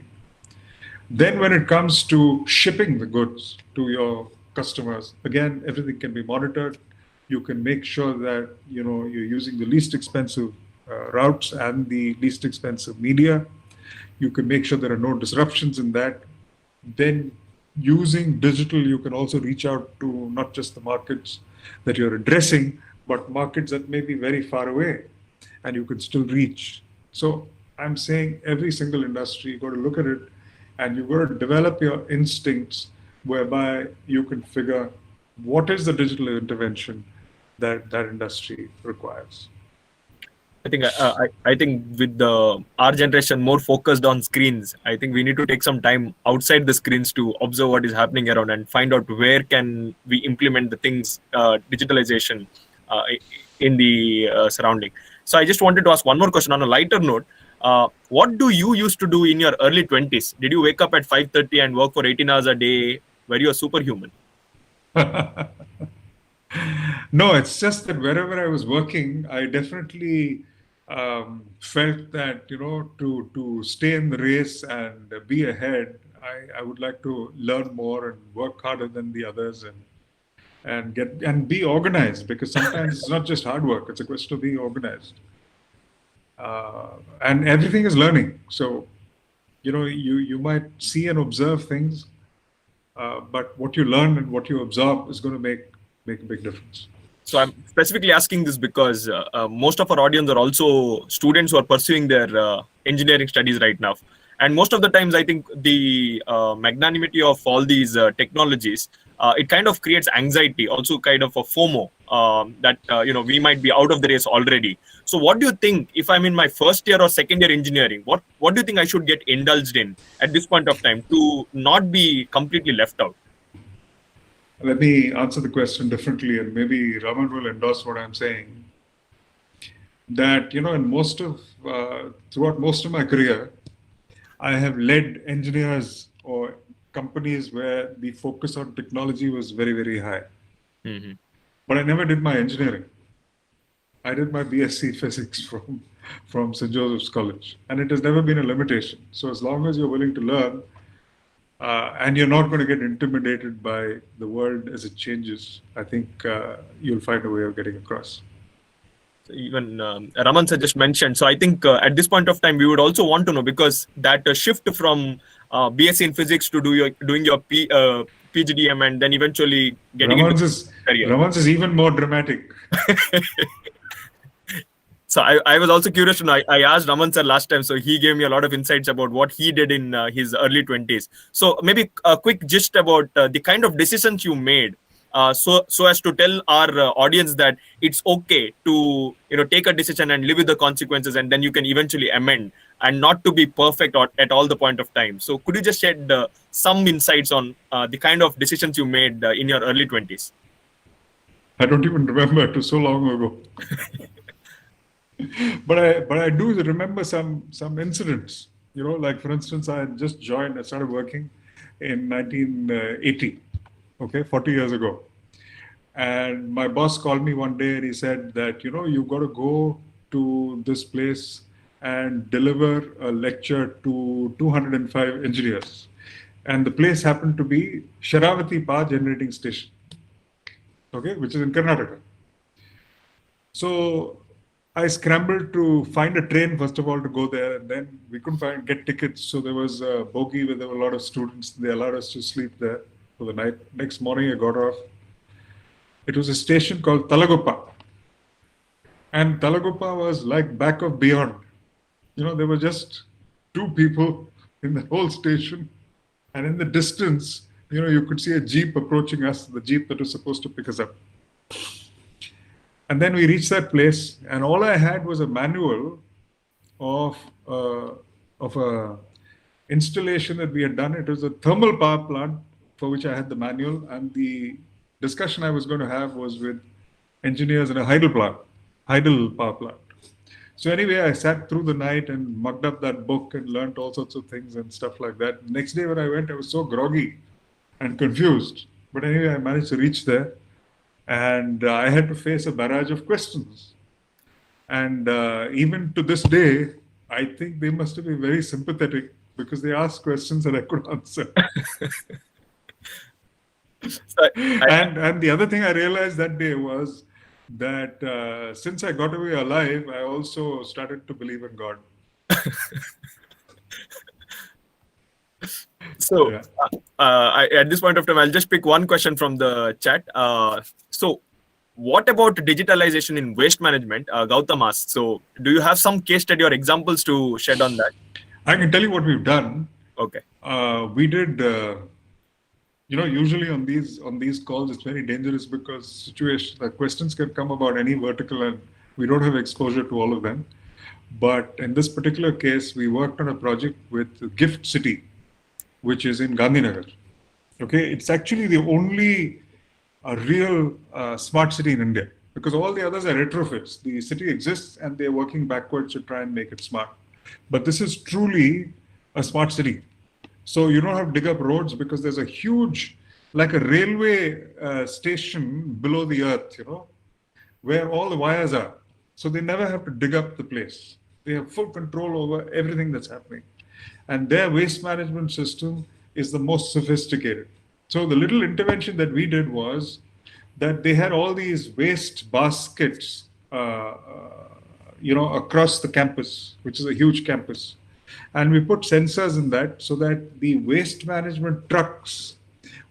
Then when it comes to shipping the goods to your customers, again, everything can be monitored. You can make sure that you're using the least expensive routes and the least expensive media. You can make sure there are no disruptions in that. Then using digital, you can also reach out to not just the markets that you're addressing, but markets that may be very far away and you can still reach. So I'm saying every single industry, you got to look at it and you got to develop your instincts whereby you can figure what is the digital intervention that industry requires. I think with our generation more focused on screens, I think we need to take some time outside the screens to observe what is happening around and find out where can we implement the things, digitalization in the surrounding. So I just wanted to ask one more question on a lighter note. What do you used to do in your early 20s? Did you wake up at 5:30 and work for 18 hours a day? Were you a superhuman? No, it's just that wherever I was working, I definitely felt that, to stay in the race and be ahead, I would like to learn more and work harder than the others and be organized, because sometimes it's not just hard work, it's a question of being organized. And everything is learning. So, you might see and observe things, but what you learn and what you absorb is going to make a big difference. So I'm specifically asking this because most of our audience are also students who are pursuing their engineering studies right now. And most of the times, I think the magnanimity of all these technologies, it kind of creates anxiety, also kind of a FOMO that, we might be out of the race already. So what do you think, if I'm in my first year or second year engineering, what do you think I should get indulged in at this point of time to not be completely left out? Let me answer the question differently, and maybe Raman will endorse what I'm saying. That, in throughout most of my career, I have led engineers or companies where the focus on technology was very, very high. Mm-hmm. But I never did my engineering. I did my BSc physics from St. Joseph's College, and it has never been a limitation. So as long as you're willing to learn, and you're not going to get intimidated by the world as it changes, I think you'll find a way of getting across. So even Raman sir just mentioned. So I think at this point of time, we would also want to know, because that shift from BSc in physics to doing your PGDM and then eventually getting Raman's is even more dramatic. So I was also curious to know. I asked Raman sir last time, so he gave me a lot of insights about what he did in his early 20s. So maybe a quick gist about the kind of decisions you made, so as to tell our audience that it's okay to take a decision and live with the consequences, and then you can eventually amend, and not to be perfect at all the point of time. So could you just shed some insights on the kind of decisions you made in your early 20s? I don't even remember. It was so long ago. But I do remember some incidents. Like for instance, I had just joined. I started working in 1980. Okay, 40 years ago. And my boss called me one day and he said that you've got to go to this place and deliver a lecture to 205 engineers. And the place happened to be Sharavati Power Generating Station. Okay, which is in Karnataka. So I scrambled to find a train, first of all, to go there, and then we couldn't get tickets. So there was a bogie where there were a lot of students. They allowed us to sleep there for the night. Next morning, I got off. It was a station called Talagoppa. And Talagoppa was like back of beyond. There were just two people in the whole station. And in the distance, you could see a jeep approaching us, the jeep that was supposed to pick us up. And then we reached that place, and all I had was a manual of a installation that we had done. It was a thermal power plant for which I had the manual, and the discussion I was going to have was with engineers in a Hydel power plant. So anyway, I sat through the night and mugged up that book and learned all sorts of things and stuff like that. Next day when I went, I was so groggy and confused. But anyway, I managed to reach there. And I had to face a barrage of questions. And even to this day, I think they must have been very sympathetic because they asked questions that I could answer. And the other thing I realized that day was that since I got away alive, I also started to believe in God. So, Yeah. at this point of time, I'll just pick one question from the chat. So, what about digitalization in waste management? Gautam asks. So, do you have some case study or examples to shed on that? I can tell you what we've done. Okay. We did. Usually on these calls, it's very dangerous because questions can come about any vertical, and we don't have exposure to all of them. But in this particular case, we worked on a project with Gift City, which is in Gandhinagar. Okay, it's actually the only real smart city in India, because all the others are retrofits. The city exists and they're working backwards to try and make it smart. But this is truly a smart city. So you don't have to dig up roads because there's a huge, like a railway station below the earth, where all the wires are. So they never have to dig up the place. They have full control over everything that's happening. And their waste management system is the most sophisticated. So the little intervention that we did was that they had all these waste baskets, across the campus, which is a huge campus. And we put sensors in that so that the waste management trucks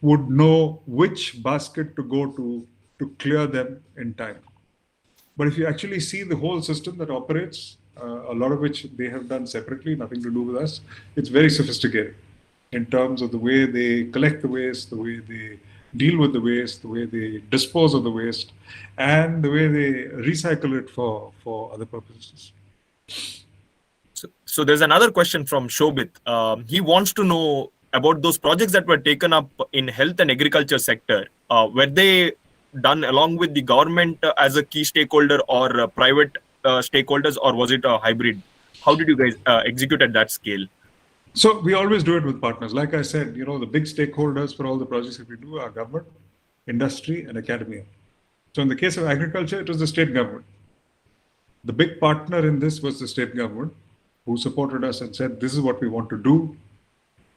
would know which basket to go to clear them in time. But if you actually see the whole system that operates, a lot of which they have done separately, nothing to do with us, it's very sophisticated in terms of the way they collect the waste, the way they deal with the waste, the way they dispose of the waste, and the way they recycle it for other purposes. So there's another question from Shobit. He wants to know about those projects that were taken up in health and agriculture sector. Were they done along with the government as a key stakeholder or private stakeholders, or was it a hybrid? How did you guys execute at that scale? So we always do it with partners. Like I said, the big stakeholders for all the projects that we do are government, industry, and academia. So in the case of agriculture, it was the state government. The big partner in this was the state government, who supported us and said, this is what we want to do.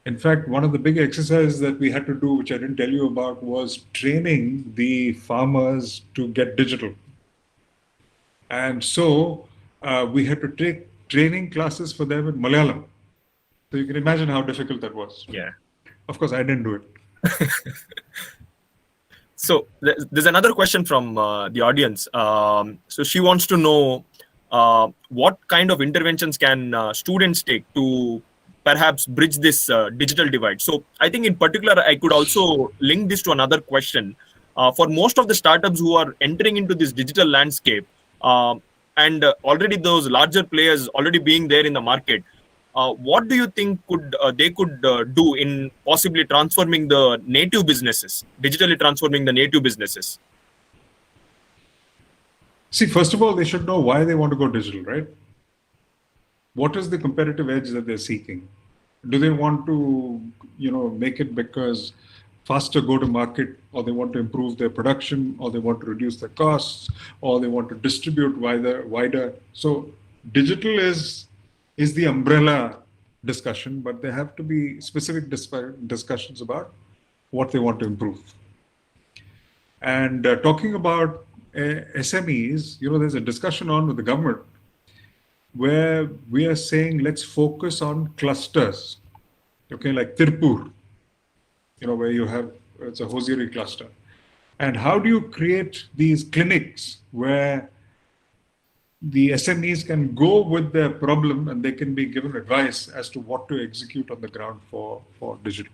In fact, one of the big exercises that we had to do, which I didn't tell you about, was training the farmers to get digital. And so we had to take training classes for them in Malayalam. So you can imagine how difficult that was. Yeah. Of course, I didn't do it. So there's another question from the audience. So she wants to know, what kind of interventions can students take to perhaps bridge this digital divide? So I think in particular, I could also link this to another question. For most of the startups who are entering into this digital landscape, and already those larger players already being there in the market, what do you think could they could do in possibly transforming the native businesses, digitally transforming the native businesses? See, first of all, they should know why they want to go digital, right? What is the competitive edge that they're seeking? Do they want to, make it because faster go to market, or they want to improve their production, or they want to reduce their costs, or they want to distribute wider? So digital is the umbrella discussion, but there have to be specific discussions about what they want to improve. And talking about SMEs, there's a discussion on with the government where we are saying let's focus on clusters, okay, like Tirupur, where you have, it's a hosiery cluster. And how do you create these clinics where the SMEs can go with their problem and they can be given advice as to what to execute on the ground for digital?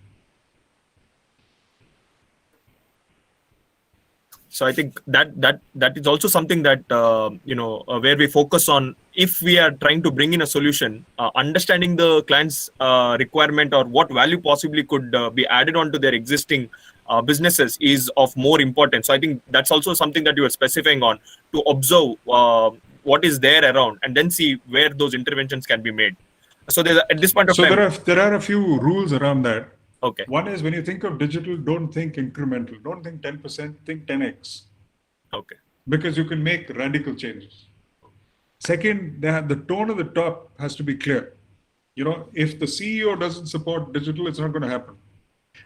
So I think that is also something that where we focus on, if we are trying to bring in a solution, understanding the client's requirement or what value possibly could be added on to their existing businesses is of more importance. So I think that's also something that you are specifying on, to observe what is there around and then see where those interventions can be made. So there's at this point of time. So there are a few rules around that. Okay. One is, when you think of digital, don't think incremental. Don't think 10%, think 10x. Okay. Because you can make radical changes. Second, the tone of the top has to be clear. If the CEO doesn't support digital, it's not going to happen.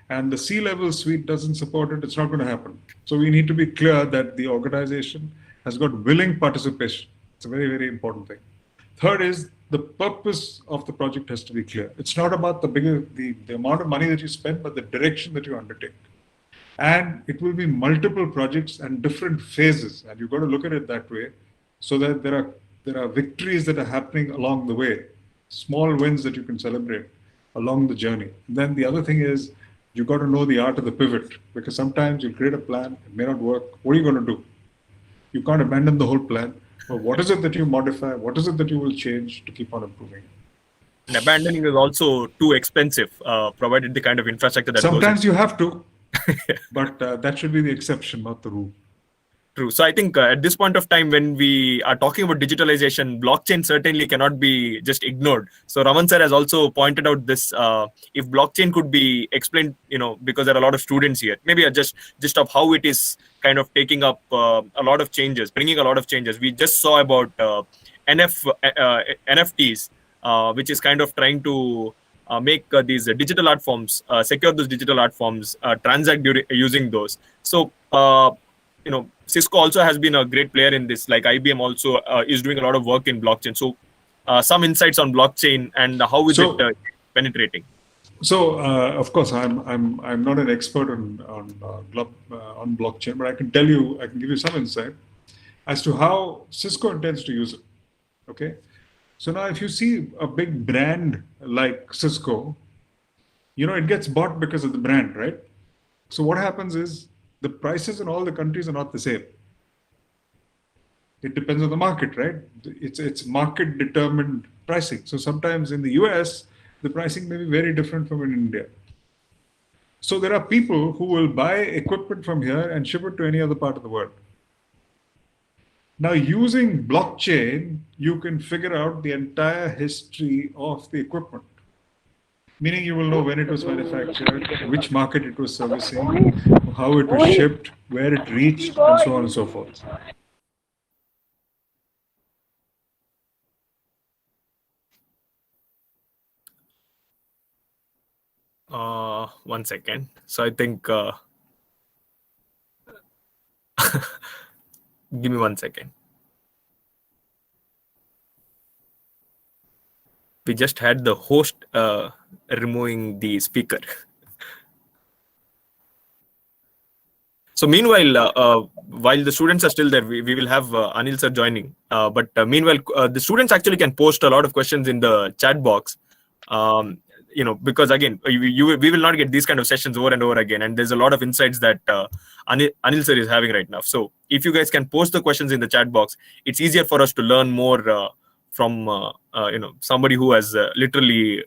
And the C-level suite doesn't support it, it's not going to happen. So we need to be clear that the organization has got willing participation. It's a very, very important thing. Third is, the purpose of the project has to be clear. It's not about the amount of money that you spend, but the direction that you undertake. And it will be multiple projects and different phases. And you've got to look at it that way, so that there are victories that are happening along the way, small wins that you can celebrate along the journey. And then the other thing is, you've got to know the art of the pivot, because sometimes you create a plan, it may not work. What are you going to do? You can't abandon the whole plan. But what is it that you modify? What is it that you will change to keep on improving? And abandoning is also too expensive, provided the kind of infrastructure that sometimes goes you have to, but that should be the exception, not the rule. True. So I think at this point of time, when we are talking about digitalization, blockchain certainly cannot be just ignored. So Raman sir has also pointed out this, if blockchain could be explained, because there are a lot of students here, maybe just of how it is kind of taking up a lot of changes, bringing a lot of changes. We just saw about NFTs, which is kind of trying to make these digital art forms, secure those digital art forms, transact using those. So, Cisco also has been a great player in this. Like IBM also is doing a lot of work in blockchain. So, some insights on blockchain and how is it penetrating? So, of course, I'm not an expert on blockchain, but I can give you some insight as to how Cisco intends to use it. Okay, so now if you see a big brand like Cisco, it gets bought because of the brand, right? So what happens is, the prices in all the countries are not the same. It depends on the market, right? It's market determined pricing. So sometimes in the US, the pricing may be very different from in India. So there are people who will buy equipment from here and ship it to any other part of the world. Now, using blockchain, you can figure out the entire history of the equipment. Meaning you will know when it was manufactured, which market it was servicing, how it was shipped, where it reached, and so on and so forth. One second. So I think, give me 1 second. We just had the host removing the speaker. So meanwhile, while the students are still there, we will have Anil sir joining. But meanwhile, the students actually can post a lot of questions in the chat box. Because again, we will not get these kind of sessions over and over again, and there's a lot of insights that Anil sir is having right now. So if you guys can post the questions in the chat box, it's easier for us to learn more from somebody who has literally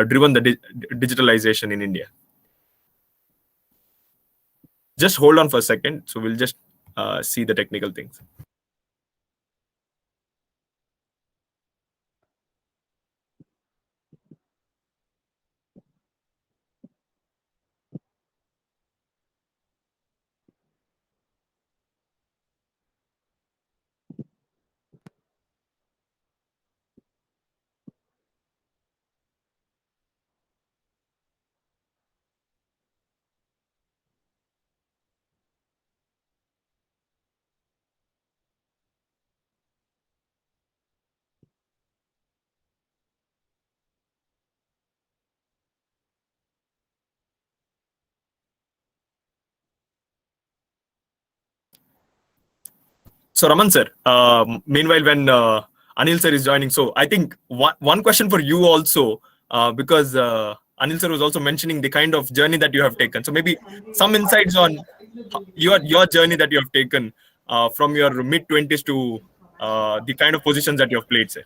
driven the digitalization in India. Just hold on for a second. So we'll just see the technical things. So Raman sir, meanwhile when Anil sir is joining, so I think one question for you also, because Anil sir was also mentioning the kind of journey that you have taken. So maybe some insights on your journey that you have taken from your mid-20s to the kind of positions that you have played, sir.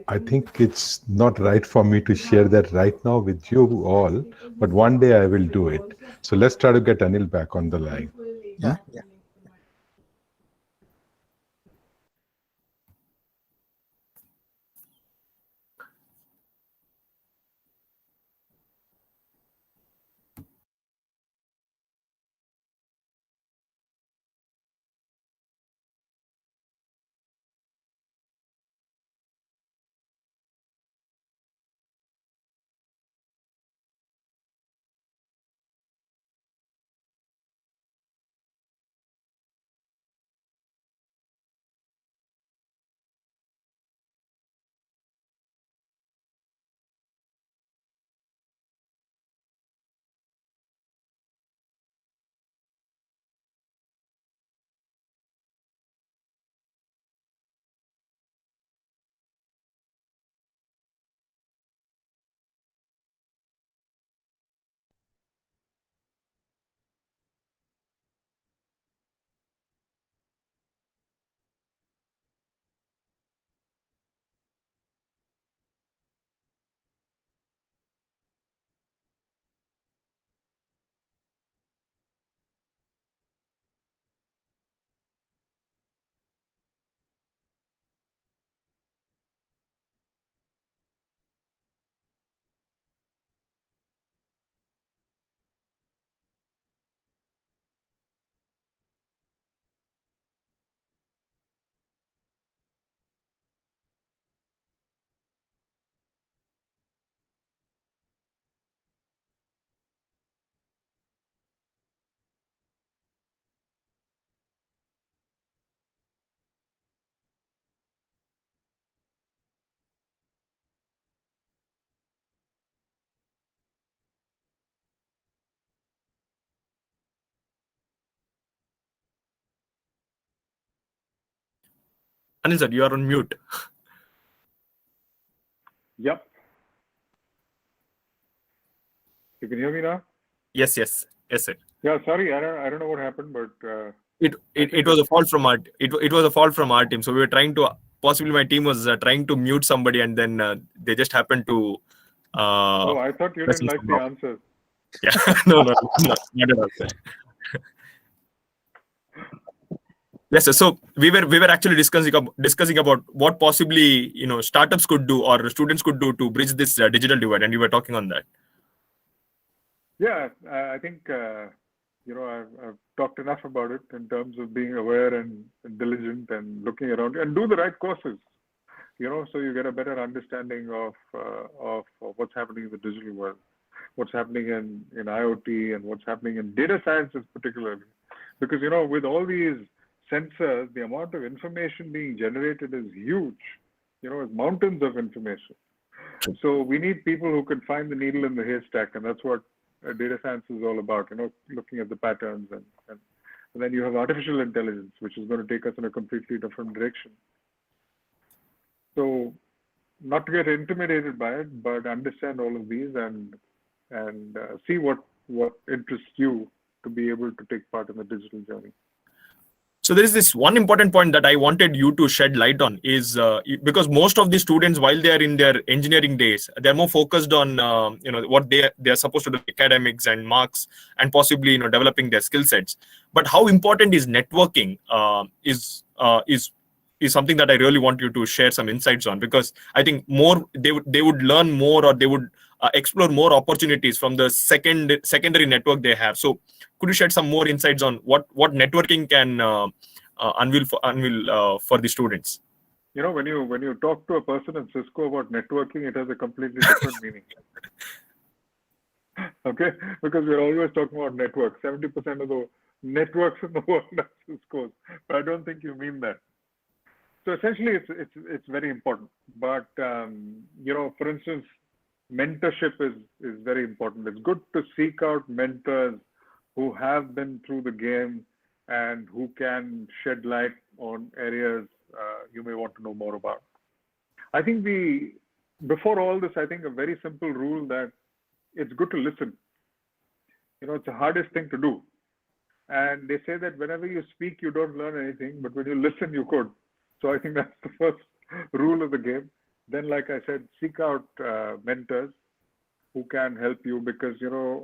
I think it's not right for me to share that right now with you all, but one day I will do it. So let's try to get Anil back on the line. Yeah. Anil sir, you are on mute. Yep. You can hear me now? Yes, sir. Yeah, sorry, I don't know what happened, but It was a fault from it was a fault from our team. So we were trying to, possibly my team was trying to mute somebody, and then they just happened to oh, I thought you press didn't like the somehow. answers. Yeah, no, not at all, sir. Yes, sir. So we were actually discussing about what possibly startups could do or students could do to bridge this digital divide, and you were talking on that. Yeah, I think I've talked enough about it in terms of being aware and diligent and looking around and do the right courses. So you get a better understanding of what's happening in the digital world, what's happening in IoT, and what's happening in data sciences particularly. Because with all these sensors, the amount of information being generated is huge. It's mountains of information. So we need people who can find the needle in the haystack, and that's what data science is all about, looking at the patterns, and then you have artificial intelligence, which is going to take us in a completely different direction. So not to get intimidated by it, but understand all of these and see what interests you to be able to take part in the digital journey. So there is this one important point that I wanted you to shed light on is because most of the students, while they are in their engineering days, they're more focused on what they are supposed to do, academics and marks, and possibly developing their skill sets. But how important is networking is something that I really want you to share some insights on, because I think more they would learn more, or they would explore more opportunities from the secondary network they have. So could you shed some more insights on what networking can unveil for the students? When you talk to a person in Cisco about networking, it has a completely different meaning. Okay, because we're always talking about networks. 70% of the networks in the world are Cisco's, but I don't think you mean that. So essentially, it's very important. But for instance, mentorship is very important. It's good to seek out mentors who have been through the game and who can shed light on areas you may want to know more about. I think before all this, I think a very simple rule that it's good to listen. It's the hardest thing to do. And they say that whenever you speak, you don't learn anything, but when you listen, you could. So I think that's the first rule of the game. Then, like I said, seek out mentors who can help you, because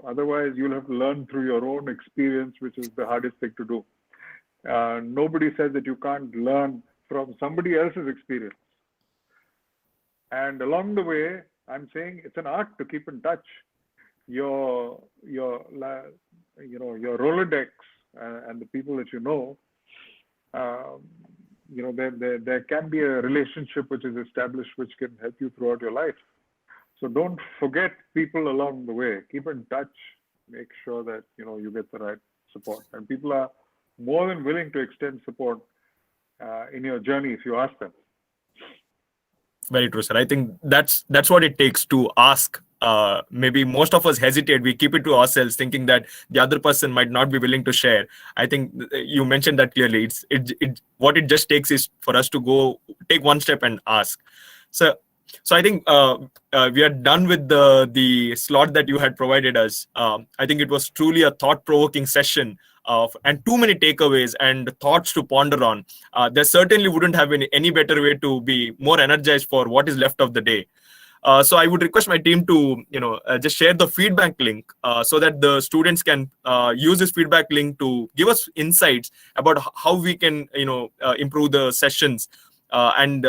otherwise you'll have to learn through your own experience, which is the hardest thing to do. Nobody says that you can't learn from somebody else's experience. And along the way, I'm saying it's an art to keep in touch. Your Rolodex and the people that there can be a relationship which is established, which can help you throughout your life. So don't forget people along the way. Keep in touch. Make sure that you get the right support, and people are more than willing to extend support in your journey if you ask them. Very true, sir. I think that's what it takes to ask. Maybe most of us hesitate. We keep it to ourselves, thinking that the other person might not be willing to share. I think you mentioned that clearly. What it just takes is for us to go take one step and ask. So I think we are done with the slot that you had provided us. I think it was truly a thought-provoking session and too many takeaways and thoughts to ponder on. There certainly wouldn't have been any better way to be more energized for what is left of the day. So I would request my team to just share the feedback link so that the students can use this feedback link to give us insights about how we can improve the sessions. And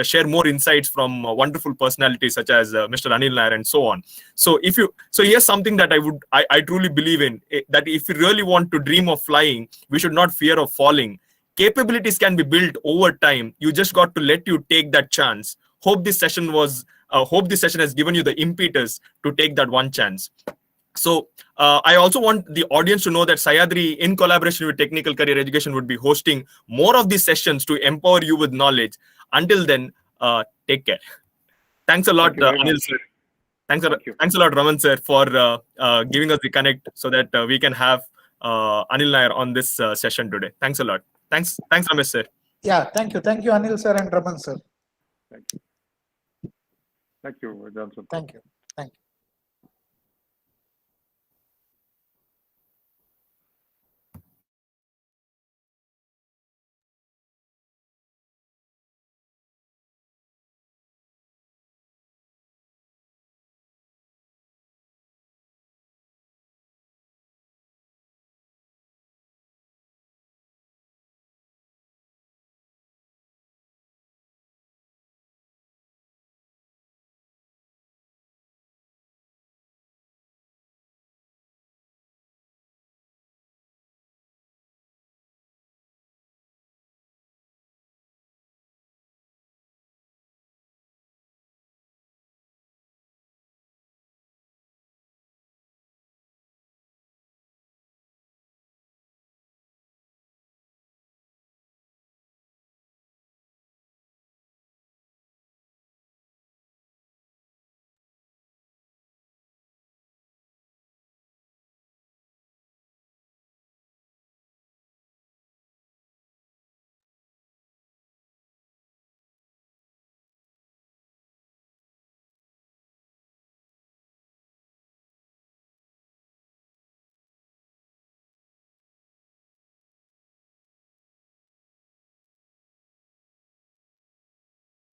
share more insights from wonderful personalities such as Mr. Anil Nair and so on. So here's something that I truly believe in, that if you really want to dream of flying, we should not fear of falling. Capabilities can be built over time. You just got to let you take that chance. Hope this session has given you the impetus to take that one chance. So I also want the audience to know that Sahyadri, in collaboration with Technical Career Education, would be hosting more of these sessions to empower you with knowledge. Until then, take care. Thanks a lot, Anil sir. Thanks a lot, Raman sir, for giving us the connect so that we can have Anil Nair on this session today. Thanks a lot. Thanks, Ramesh sir. Yeah, thank you, Anil sir and Raman sir. Thank you, Johnson. Thank you.